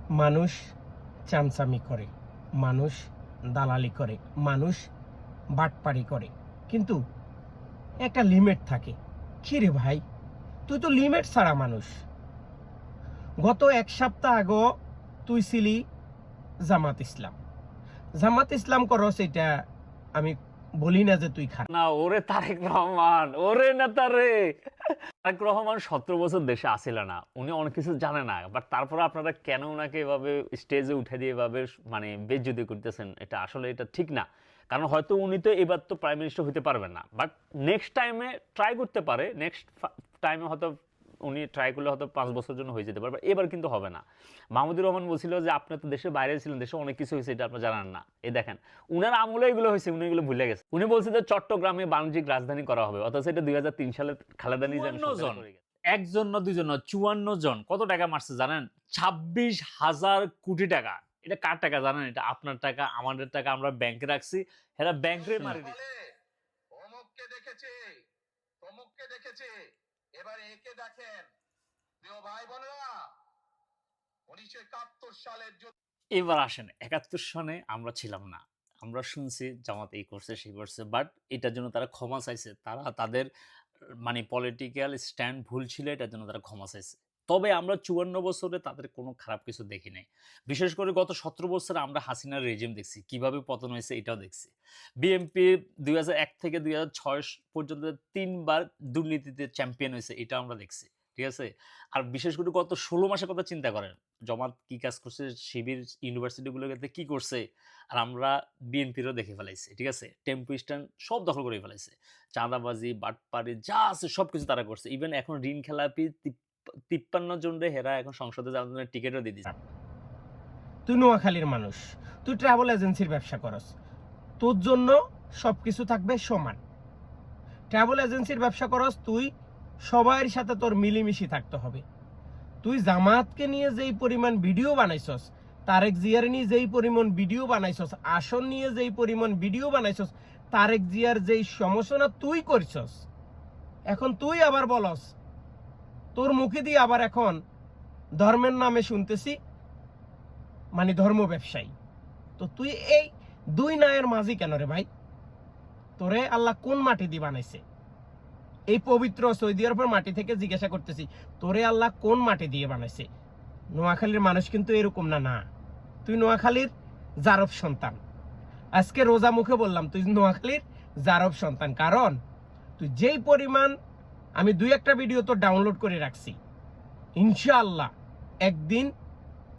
মানুষ চামচামি করে, মানুষ দালালি করে, মানুষ বাটপাড়ি করে, কিন্তু একটা লিমিট থাকে। কি রে ভাই, তুই তো লিমিট ছাড়া মানুষ। গত এক সপ্তাহ আগে তুই ছিলি জামাত ইসলাম। জামাত ইসলাম করস, এটা আমি বলি না যে তুই খারাপ না। ওরে তারেক রহমান, ওরে নেতা রে। তারেক রহমান 17 বছর দেশে আসিল না, উনি অনেক কিছু জানে না, বাট তারপরে আপনারা কেন ওনাকে এভাবে স্টেজে উঠে দিয়ে এভাবে মানে বেজ্জতি করতেছেন, এটা আসলে এটা ঠিক না। কারণ হয়তো উনি তো এবার তো প্রাইম মিনিস্টার হতে পারবেন না, বাট নেক্সট টাইমে ট্রাই করতে পারে। নেক্সট টাইমে হয়তো উনি ট্রাই করলে হয়তো 5 বছরের জন্য হয়ে যেতে পারে, এবার কিন্তু হবে না। মাহমুদুর রহমান বলছিল যে আপনি তো দেশের বাইরে ছিলেন, দেশে অনেক কিছু হয়েছে, এটা আপনি জানান না। এই দেখেন, উনার আমলে এগুলো হয়েছে, উনি এগুলো ভুলে গেছে। উনি বলছে যে চট্টগ্রামে বাণিজ্যিক রাজধানী করা হবে, অথচ এটা 2003 সালে খালেদা জিয়া একজন না দুজন না 54 জন কত টাকা মারছে জানেন? 26,000 কোটি টাকা। এটা কার টাকা জানেন? এটা আপনার টাকা, আমাদের টাকা, আমরা ব্যাংকে রাখছি, এরা ব্যাংকে মারি দিচ্ছে। অমুককে দেখেছে, তমুককে দেখেছে, এবার একে দেখেন। প্রিয় ভাই বোনেরা, 1971 সালের এবার আসেন, 71 সনে আমরা ছিলাম না, আমরা শুনছি জামাত এই করছে সেই করছে, বাট এটার জন্য তারা ক্ষমা চাইছে। তারা তাদের মানে পলিটিক্যাল স্ট্যান্ড ভুল ছিল, এটার জন্য তারা ক্ষমা চাইছে। তবে আমরা 54 বছরে তাদের কোনো খারাপ কিছু দেখি নাই। বিশেষ করে গত 17 বছরে আমরা হাসিনার রেজিম দেখছি, কিভাবে পতন হয়েছে এটাও দেখছি। বিএনপি 2001 থেকে 2006 পর্যন্ত 3 বার দুর্নীতিতে চ্যাম্পিয়ন হয়েছে, এটা আমরা দেখছি। ঠিক আছে? আর বিশেষ করে গত 16 মাসের কথা চিন্তা করেন, জামাত কি কাজ করছে, শিবির ইউনিভার্সিটিগুলোতে কি করছে, আর আমরা বিএনপিরও দেখে ফেলাইছি। ঠিক আছে? টেম্পো স্ট্যান্ড সব দখল করে ফেলাইছে। চাঁদাবাজি, বাটপাড়ি যা আছে সবকিছু তারা করছে। ইভেন এখন ঋণ খেলাপি 53 জনরে হেরা এখন সংসদে যাওয়ার জন্য টিকিটও দিয়ে দিচ্ছে। তুই নোয়াখালীর মানুষ, তুই ট্রাভেল এজেন্সির ব্যবসা করস, তোর জন্য সবকিছু থাকবে সমান। ট্রাভেল এজেন্সির ব্যবসা করস, তুই সবার সাথে তোর মিলিমিশি থাকতে হবে। তুই জামাতকে নিয়ে যেই পরিমাণ ভিডিও বানাইছস, তারেক জিয়ার নিয়ে যেই পরিমাণ ভিডিও বানাইছস, আসন নিয়ে যেই পরিমাণ ভিডিও বানাইছস, তারেক জিয়ার যেই সমালোচনা তুই করছস, এখন তুই আবার বলস, তোর মুখে দিয়ে আবার এখন ধর্মের নামে শুনতেছি মানে ধর্ম ব্যবসায়ী। তো তুই এই দুই নায়ের মাঝি কেন রে ভাই? তোরে আল্লাহ কোন মাটি দিয়ে বানাইছে? এই পবিত্র সৌদি আরবের মাটি থেকে জিজ্ঞাসা করতেছি, তোরে আল্লাহ কোন মাটি দিয়ে বানাইছে? নোয়াখালীর মানুষ কিন্তু এরকম না। না, তুই নোয়াখালীর জারব সন্তান। আজকে রোজা মুখে বললাম তুই নোয়াখালীর জারব সন্তান, কারণ তুই যেই পরিমাণ, আমি 2-1টা ভিডিও তো ডাউনলোড করে রাখছি, ইনশাআল্লাহ একদিন